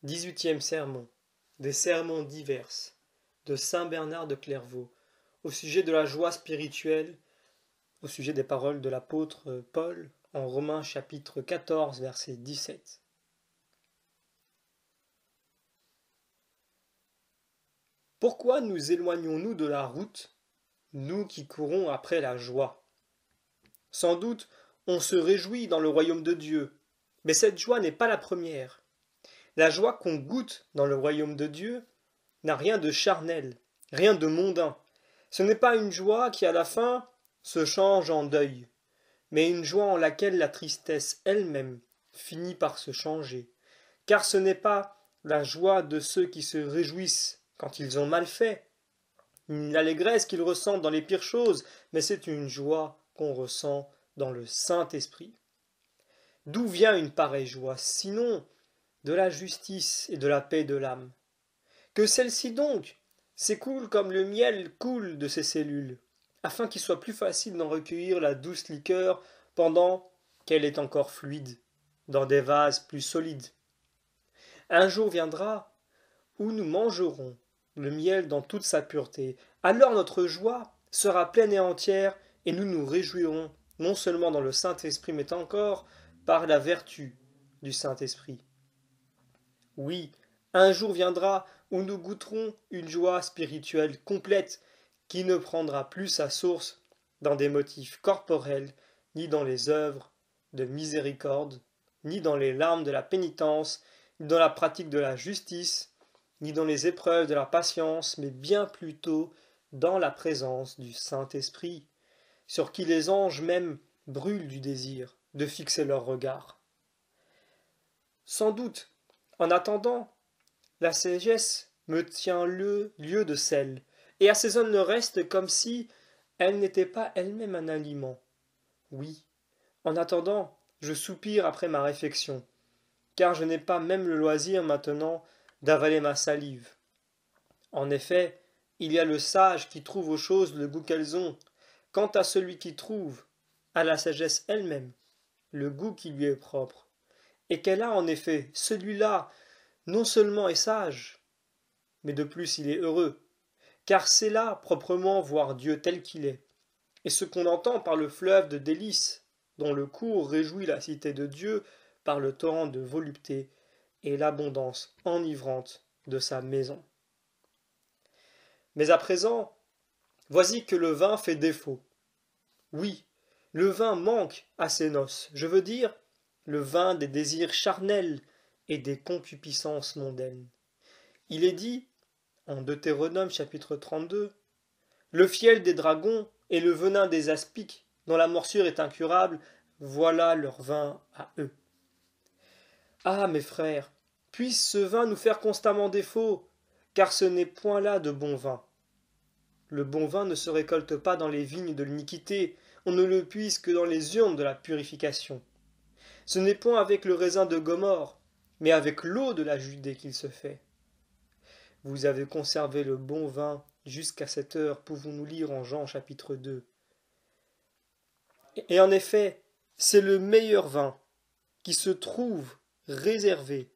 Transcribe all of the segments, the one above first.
18e sermon, des sermons divers de saint Bernard de Clairvaux, au sujet de la joie spirituelle, au sujet des paroles de l'apôtre Paul en Romains chapitre 14 verset 17. Pourquoi nous éloignons-nous de la route, nous qui courons après la joie? Sans doute, on se réjouit dans le royaume de Dieu, mais cette joie n'est pas la première. La joie qu'on goûte dans le royaume de Dieu n'a rien de charnel, rien de mondain. Ce n'est pas une joie qui, à la fin, se change en deuil, mais une joie en laquelle la tristesse elle-même finit par se changer. Car ce n'est pas la joie de ceux qui se réjouissent quand ils ont mal fait, une allégresse qu'ils ressentent dans les pires choses, mais c'est une joie qu'on ressent dans le Saint-Esprit. D'où vient une pareille joie, sinon de la justice et de la paix de l'âme? Que celle-ci donc s'écoule comme le miel coule de ses cellules, afin qu'il soit plus facile d'en recueillir la douce liqueur pendant qu'elle est encore fluide, dans des vases plus solides. Un jour viendra où nous mangerons le miel dans toute sa pureté. Alors notre joie sera pleine et entière, et nous nous réjouirons non seulement dans le Saint-Esprit, mais encore par la vertu du Saint-Esprit. Oui, un jour viendra où nous goûterons une joie spirituelle complète qui ne prendra plus sa source dans des motifs corporels, ni dans les œuvres de miséricorde, ni dans les larmes de la pénitence, ni dans la pratique de la justice, ni dans les épreuves de la patience, mais bien plutôt dans la présence du Saint-Esprit, sur qui les anges même brûlent du désir de fixer leur regard. Sans doute, en attendant, la sagesse me tient lieu de sel, et assaisonne le reste comme si elle n'était pas elle-même un aliment. Oui, en attendant, je soupire après ma réflexion, car je n'ai pas même le loisir maintenant d'avaler ma salive. En effet, il y a le sage qui trouve aux choses le goût qu'elles ont. Quant à celui qui trouve, à la sagesse elle-même, le goût qui lui est propre, et qu'elle a en effet, celui-là, non seulement est sage, mais de plus il est heureux, car c'est là proprement voir Dieu tel qu'il est, et ce qu'on entend par le fleuve de délices, dont le cours réjouit la cité de Dieu par le torrent de volupté et l'abondance enivrante de sa maison. Mais à présent, voici que le vin fait défaut. Oui, le vin manque à ces noces, je veux dire, le vin des désirs charnels et des concupiscences mondaines. Il est dit, en Deutéronome chapitre 32, le fiel des dragons et le venin des aspics, dont la morsure est incurable, voilà leur vin à eux. Ah, mes frères, puisse ce vin nous faire constamment défaut, car ce n'est point là de bon vin. Le bon vin ne se récolte pas dans les vignes de l'iniquité, on ne le puise que dans les urnes de la purification. Ce n'est point avec le raisin de Gomorrhe, mais avec l'eau de la Judée qu'il se fait. Vous avez conservé le bon vin jusqu'à cette heure, pouvons-nous lire en Jean chapitre 2. Et en effet, c'est le meilleur vin qui se trouve réservé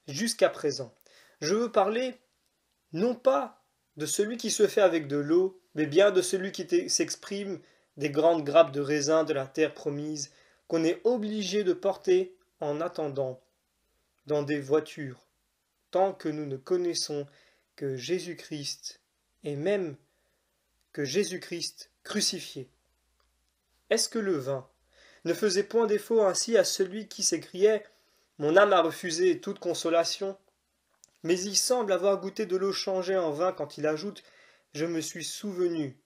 jusqu'à présent. Je veux parler non pas de celui qui se fait avec de l'eau, mais bien de celui qui s'exprime des grandes grappes de raisin de la terre promise qu'on est obligé de porter en attendant dans des voitures, tant que nous ne connaissons que Jésus-Christ et même que Jésus-Christ crucifié. Est-ce que le vin ne faisait point défaut ainsi à celui qui s'écriait « Mon âme a refusé toute consolation », mais il semble avoir goûté de l'eau changée en vin quand il ajoute « Je me suis souvenu,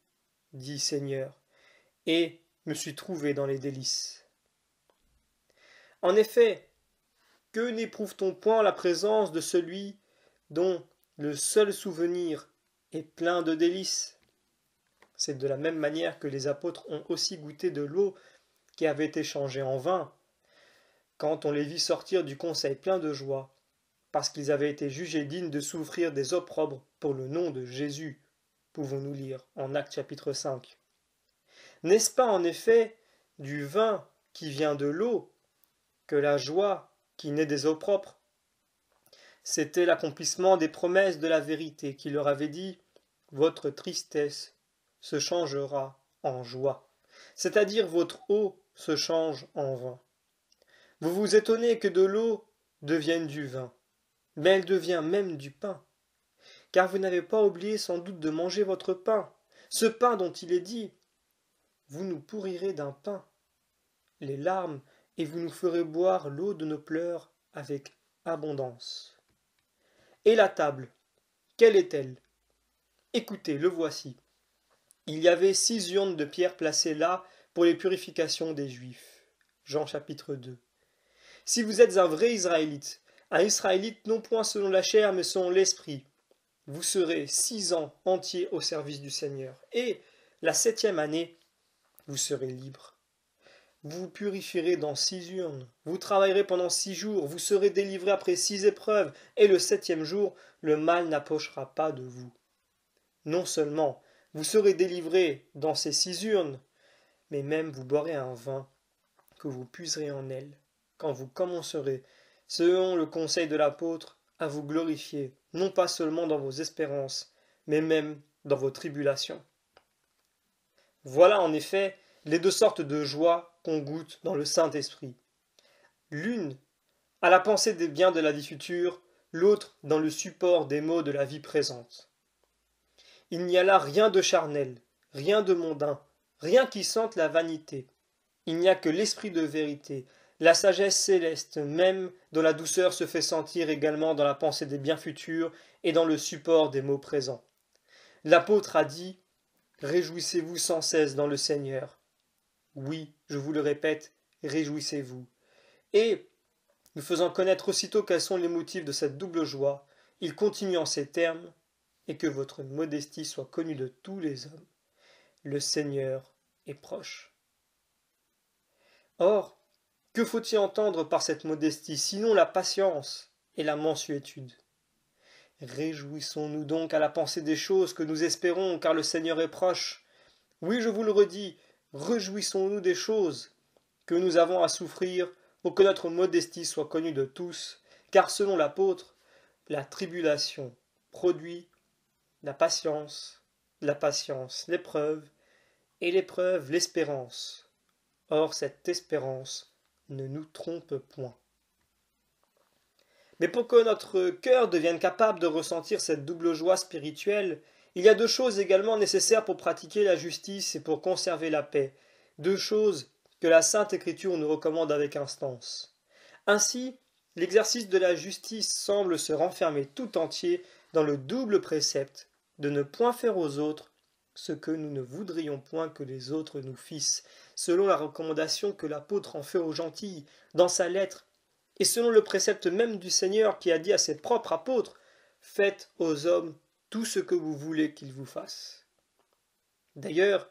dit Seigneur, et me suis trouvé dans les délices. » En effet, que n'éprouve-t-on point la présence de celui dont le seul souvenir est plein de délices? C'est de la même manière que les apôtres ont aussi goûté de l'eau qui avait été changée en vin, quand on les vit sortir du conseil plein de joie, parce qu'ils avaient été jugés dignes de souffrir des opprobres pour le nom de Jésus, pouvons-nous lire en Actes chapitre 5. N'est-ce pas en effet du vin qui vient de l'eau que la joie qui naît des opprobres C'était l'accomplissement des promesses de la vérité qui leur avait dit « Votre tristesse se changera en joie », c'est-à-dire votre eau se change en vin. Vous vous étonnez que de l'eau devienne du vin, mais elle devient même du pain, car vous n'avez pas oublié sans doute de manger votre pain, ce pain dont il est dit « Vous nous pourrirez d'un pain, les larmes, et vous nous ferez boire l'eau de nos pleurs avec abondance. » Et la table, quelle est-elle? Écoutez, le voici. Il y avait 6 urnes de pierre placées là pour les purifications des Juifs. Jean chapitre 2. Si vous êtes un vrai Israélite, un Israélite non point selon la chair mais selon l'esprit, vous serez 6 ans entiers au service du Seigneur. Et la 7e année, vous serez libre. Vous vous purifierez dans 6 urnes, vous travaillerez pendant 6 jours, vous serez délivré après 6 épreuves, et le 7e jour, le mal n'approchera pas de vous. Non seulement vous serez délivré dans ces 6 urnes, mais même vous boirez un vin que vous puiserez en elles, quand vous commencerez, selon le conseil de l'apôtre, à vous glorifier, non pas seulement dans vos espérances, mais même dans vos tribulations. Voilà en effet les 2 sortes de joie qu'on goûte dans le Saint-Esprit. L'une à la pensée des biens de la vie future, l'autre dans le support des maux de la vie présente. Il n'y a là rien de charnel, rien de mondain, rien qui sente la vanité. Il n'y a que l'esprit de vérité, la sagesse céleste même, dont la douceur se fait sentir également dans la pensée des biens futurs et dans le support des maux présents. L'apôtre a dit « Réjouissez-vous sans cesse dans le Seigneur ». Oui, je vous le répète, réjouissez-vous. Et, nous faisant connaître aussitôt quels sont les motifs de cette double joie, il continue en ces termes « Et que votre modestie soit connue de tous les hommes. Le Seigneur est proche. » Or, que faut-il entendre par cette modestie, sinon la patience et la mansuétude? Réjouissons-nous donc à la pensée des choses que nous espérons, car le Seigneur est proche. Oui, je vous le redis, réjouissons-nous des choses que nous avons à souffrir pour que notre modestie soit connue de tous, car selon l'apôtre, la tribulation produit la patience l'épreuve, et l'épreuve l'espérance. Or cette espérance ne nous trompe point. Mais pour que notre cœur devienne capable de ressentir cette double joie spirituelle, il y a 2 choses également nécessaires pour pratiquer la justice et pour conserver la paix, 2 choses que la Sainte Écriture nous recommande avec instance. Ainsi, l'exercice de la justice semble se renfermer tout entier dans le double précepte de ne point faire aux autres ce que nous ne voudrions point que les autres nous fissent, selon la recommandation que l'apôtre en fait aux gentils dans sa lettre, et selon le précepte même du Seigneur qui a dit à ses propres apôtres « Faites aux hommes tout ce que vous voulez qu'ils vous fassent. » D'ailleurs,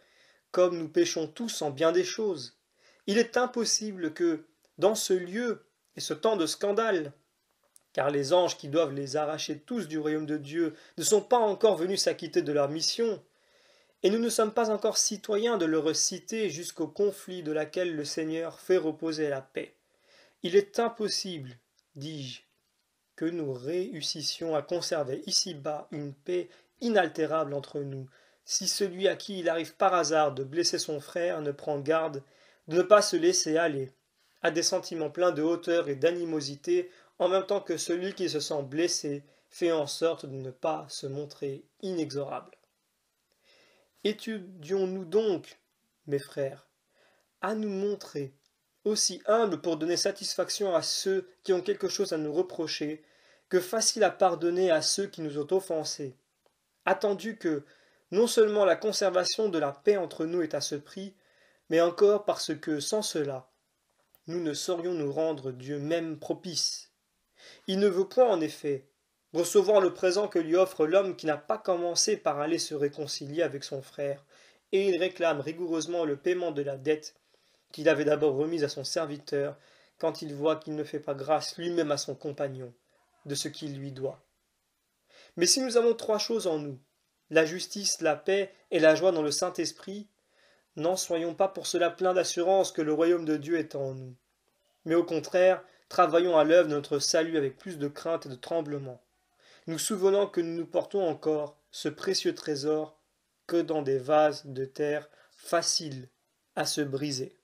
comme nous péchons tous en bien des choses, il est impossible que, dans ce lieu et ce temps de scandale, car les anges qui doivent les arracher tous du royaume de Dieu ne sont pas encore venus s'acquitter de leur mission, et nous ne sommes pas encore citoyens de leur cité jusqu'au conflit de laquelle le Seigneur fait reposer la paix. Il est impossible, dis-je, que nous réussissions à conserver ici-bas une paix inaltérable entre nous, si celui à qui il arrive par hasard de blesser son frère ne prend garde de ne pas se laisser aller à des sentiments pleins de hauteur et d'animosité, en même temps que celui qui se sent blessé fait en sorte de ne pas se montrer inexorable. Étudions-nous donc, mes frères, à nous montrer aussi humbles pour donner satisfaction à ceux qui ont quelque chose à nous reprocher, que faciles à pardonner à ceux qui nous ont offensés, attendu que non seulement la conservation de la paix entre nous est à ce prix, mais encore parce que, sans cela, nous ne saurions nous rendre Dieu même propice. Il ne veut point, en effet, recevoir le présent que lui offre l'homme qui n'a pas commencé par aller se réconcilier avec son frère, et il réclame rigoureusement le paiement de la dette qu'il avait d'abord remise à son serviteur, quand il voit qu'il ne fait pas grâce lui-même à son compagnon de ce qu'il lui doit. Mais si nous avons 3 choses en nous, la justice, la paix et la joie dans le Saint-Esprit, n'en soyons pas pour cela pleins d'assurance que le royaume de Dieu est en nous. Mais au contraire, travaillons à l'œuvre de notre salut avec plus de crainte et de tremblement, nous souvenant que nous nous portons encore ce précieux trésor que dans des vases de terre faciles à se briser.